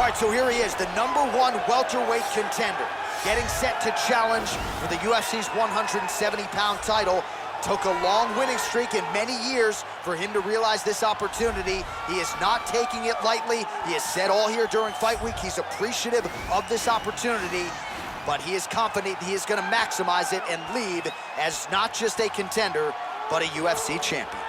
All right, so here he is, the #1 welterweight contender, getting set to challenge for the UFC's 170-pound title. Took a long winning streak in many years for him to realize this opportunity. He is not taking it lightly. He has said all here during fight week he's appreciative of this opportunity, but he is confident he is going to maximize it and lead as not just a contender, but a UFC champion.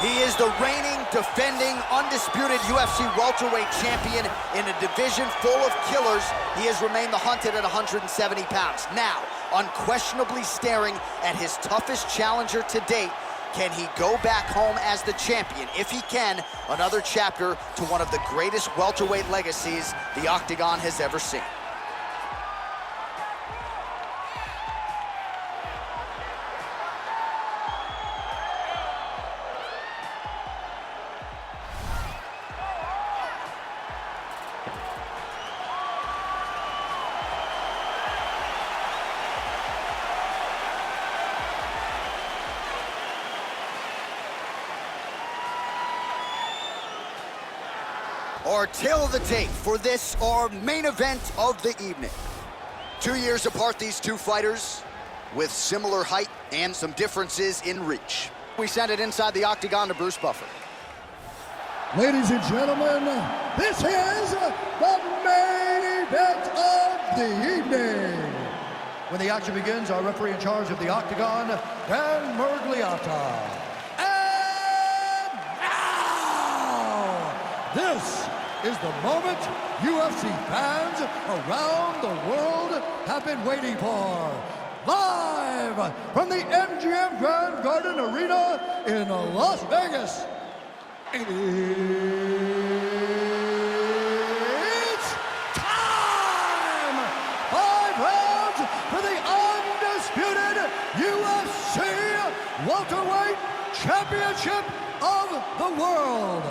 He is the reigning, defending, undisputed UFC welterweight champion in a division full of killers. He has remained the hunted at 170 pounds. Now, unquestionably staring at his toughest challenger to date. Can he go back home as the champion? If he can, another chapter to one of the greatest welterweight legacies the Octagon has ever seen. Our tale of the tape for this, our main event of the evening. 2 years apart, these two fighters, with similar height and some differences in reach. We send it inside the Octagon to Bruce Buffer. Ladies and gentlemen, this is the main event of the evening. When the action begins, our referee in charge of the Octagon, Dan Murgliata. And now, this is the moment UFC fans around the world have been waiting for. Live from the MGM Grand Garden Arena in Las Vegas. It's time! 5 rounds for the undisputed UFC Welterweight Championship of the World.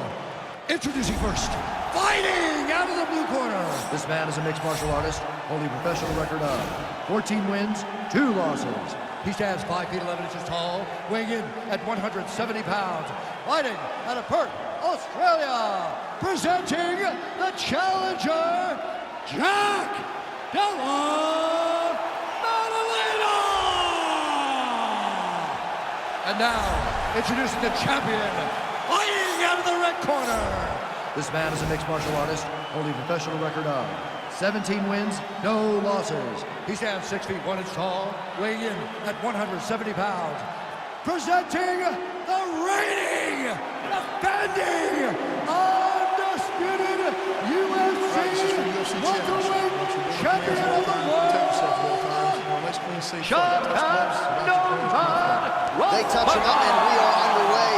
Introducing first, fighting out of the blue corner. This man is a mixed martial artist, holding a professional record of 14 wins, 2 losses. He stands 5 feet 11 inches tall, weighing in at 170 pounds. Fighting out of Perth, Australia. Presenting the challenger, Della Maddalena. And now, introducing the champion, fighting out of the red corner. This man is a mixed martial artist, holding a professional record of 17 wins, no losses. He stands 6 feet 1 inch tall, weighing in at 170 pounds. Presenting the reigning, defending, undisputed UFC welterweight champion of the world, Shavkat Rakhmonov. They touch him up and we are underway.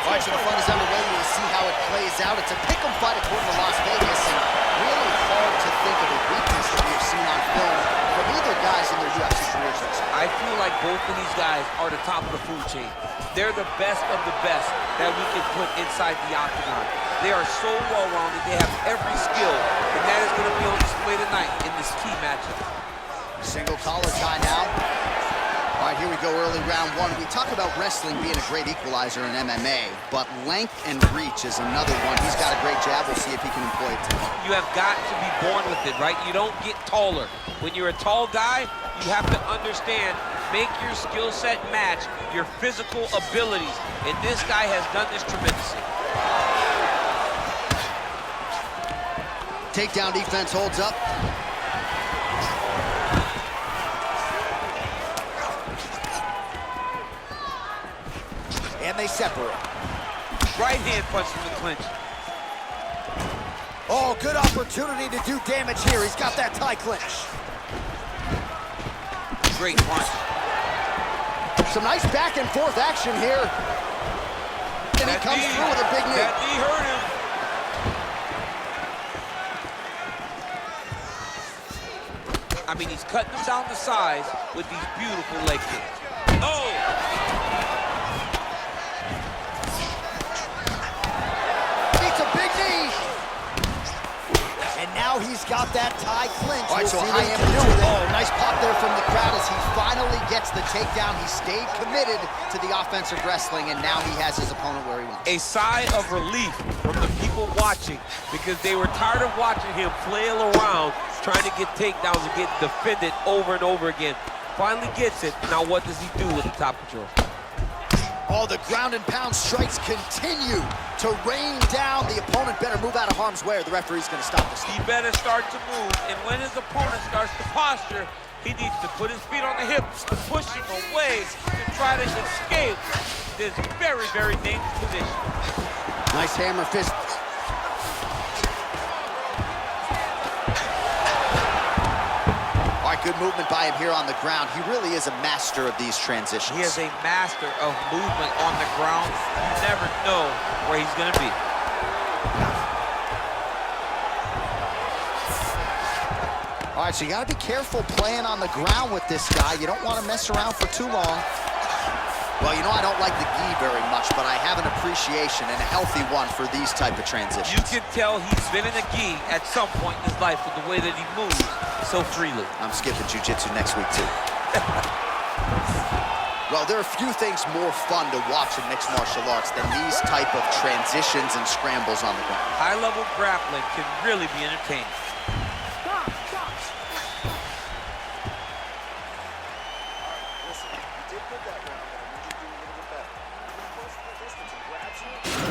All right, so the fun is underway. We'll see how it plays out. It's a pick'em fight according to Las Vegas, and really hard to think of a weakness that we have seen on film from either guys in their UFC careers. I feel like both of these guys are the top of the food chain. They're the best of the best that we can put inside the Octagon. They are so well-rounded. They have every skill, and that is going to be on display tonight in this key matchup. Single collar tie now. All right, here we go, early round 1. We talk about wrestling being a great equalizer in MMA, but length and reach is another one. He's got a great jab. We'll see if he can employ it tonight. You have got to be born with it, right? You don't get taller. When you're a tall guy, you have to understand, make your skill set match your physical abilities, and this guy has done this tremendously. Takedown defense holds up. And they separate. Right hand punch from the clinch. Oh, good opportunity to do damage here. He's got that tie clinch. Great punch. Some nice back and forth action here. And he comes through with a big knee. That knee hurt him. I mean, he's cutting them down to size with these beautiful leg kicks. Oh! It's a big knee. And now he's got that tie clinch. All right, so I am doing it. Oh, nice pop there from the crowd as he finally gets the takedown. He stayed committed to the offensive wrestling, and now he has his opponent where he wants. A sigh of relief from the people watching because they were tired of watching him flail around trying to get takedowns and get defended over and over again. Finally gets it. Now what does he do with the top control? Oh, the ground and pound strikes continue to rain down. The opponent better move out of harm's way or the referee's going to stop this. He better start to move, and when his opponent starts to posture, he needs to put his feet on the hips to push him away to try to escape this very, very dangerous position. Nice hammer fist. All right, good movement by him here on the ground. He really is a master of these transitions. He is a master of movement on the ground. You never know where he's going to be. All right, so you got to be careful playing on the ground with this guy. You don't want to mess around for too long. Well, you know, I don't like the gi very much, but I have an appreciation and a healthy one for these type of transitions. You can tell he's been in a gi at some point in his life with the way that he moves so freely. I'm skipping jiu-jitsu next week, too. Well, there are few things more fun to watch in mixed martial arts than these type of transitions and scrambles on the ground. High-level grappling can really be entertaining.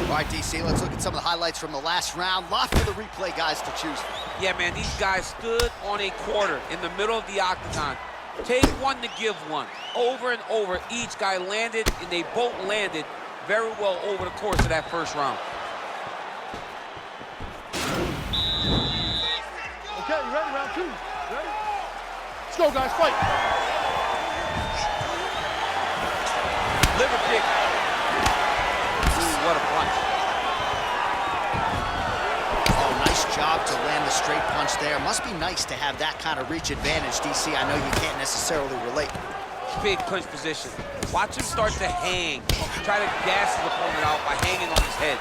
All right, DC, let's look at some of the highlights from the last round. Lot for the replay guys to choose from. Yeah, man, these guys stood on a quarter in the middle of the octagon. Take one to give one. Over and over, each guy landed, and they both landed very well over the course of that first round. Okay, you ready? Round two. Ready? Let's go, guys. Fight. Liver kick. Ooh, what a punch. Oh, nice job to land the straight punch there. Must be nice to have that kind of reach advantage, DC. I know you can't necessarily relate. Big clinch position. Watch him start to hang. Try to gas his opponent out by hanging on his head.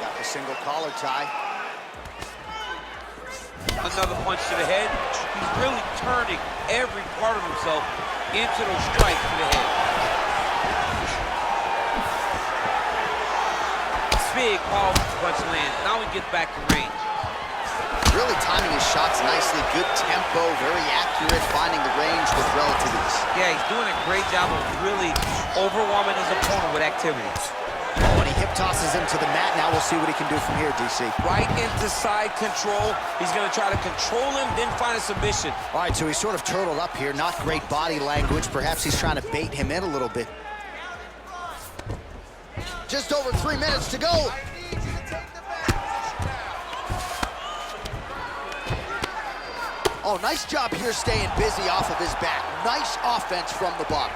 Got the single collar tie. Another punch to the head. He's really turning every part of himself into those strikes to the head. Big, powerful punch lands. Now he gets back to range. Really timing his shots nicely. Good tempo, very accurate, finding the range with relative ease. Yeah, he's doing a great job of really overwhelming his opponent with activity. When he hip tosses him to the mat, now we'll see what he can do from here, DC. Right into side control. He's going to try to control him, then find a submission. All right, so he's sort of turtled up here. Not great body language. Perhaps he's trying to bait him in a little bit. Just over 3 minutes to go. Oh, nice job here staying busy off of his back. Nice offense from the bottom.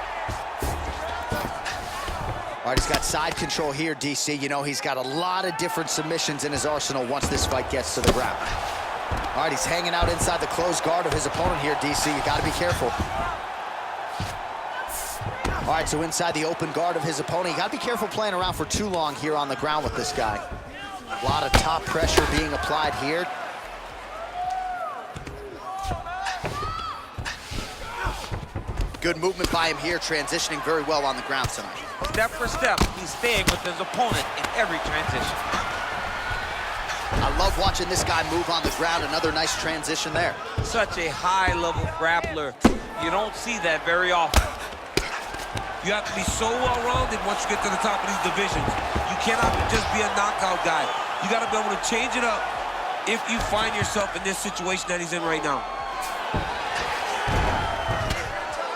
All right, he's got side control here, DC. You know, he's got a lot of different submissions in his arsenal once this fight gets to the ground. All right, he's hanging out inside the closed guard of his opponent here, DC. You got to be careful. All right, so inside the open guard of his opponent, you got to be careful playing around for too long here on the ground with this guy. A lot of top pressure being applied here. Good movement by him here, transitioning very well on the ground tonight. Step for step, he's staying with his opponent in every transition. I love watching this guy move on the ground. Another nice transition there. Such a high-level grappler. You don't see that very often. You have to be so well-rounded once you get to the top of these divisions. You cannot just be a knockout guy. You got to be able to change it up if you find yourself in this situation that he's in right now.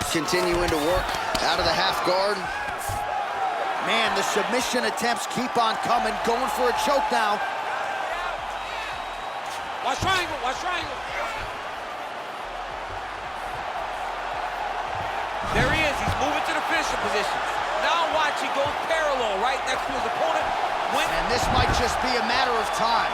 Continuing to work out of the half guard. Man, the submission attempts keep on coming, going for a choke now. Watch triangle, watch triangle. There he is, he's moving to the finisher position. Now watch, he goes parallel right next to his opponent. And this might just be a matter of time.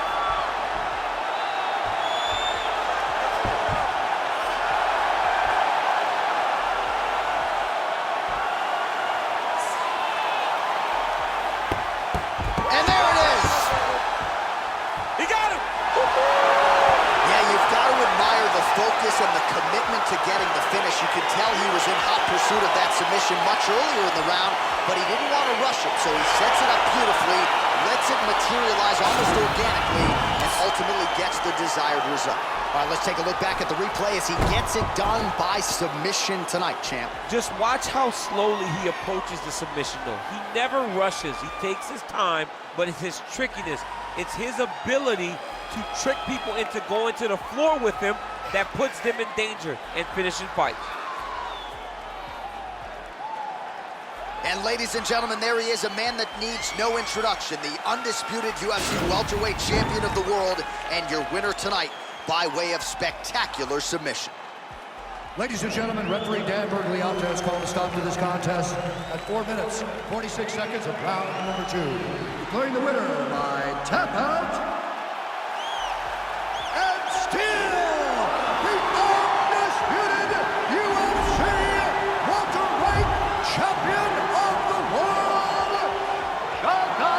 And there it is! He got him! Yeah, you've got to admire the focus and the commitment to getting the finish. You could tell he was in hot pursuit of that submission much earlier in the round, but he didn't want to rush it, so he sets it up beautifully, lets it materialize almost organically, and ultimately gets the desired result. All right, let's take a look back at the replay as he gets it done by submission tonight, champ. Just watch how slowly he approaches the submission, though. He never rushes. He takes his time, but it's his trickiness. It's his ability to trick people into going to the floor with him that puts them in danger and finishing fights. And ladies and gentlemen, there he is, a man that needs no introduction, the undisputed UFC welterweight champion of the world, and your winner tonight by way of spectacular submission. Ladies and gentlemen, referee Dan Bergliata has called a stop to this contest at 4 minutes, 46 seconds of round number 2. Declaring the winner by tap out,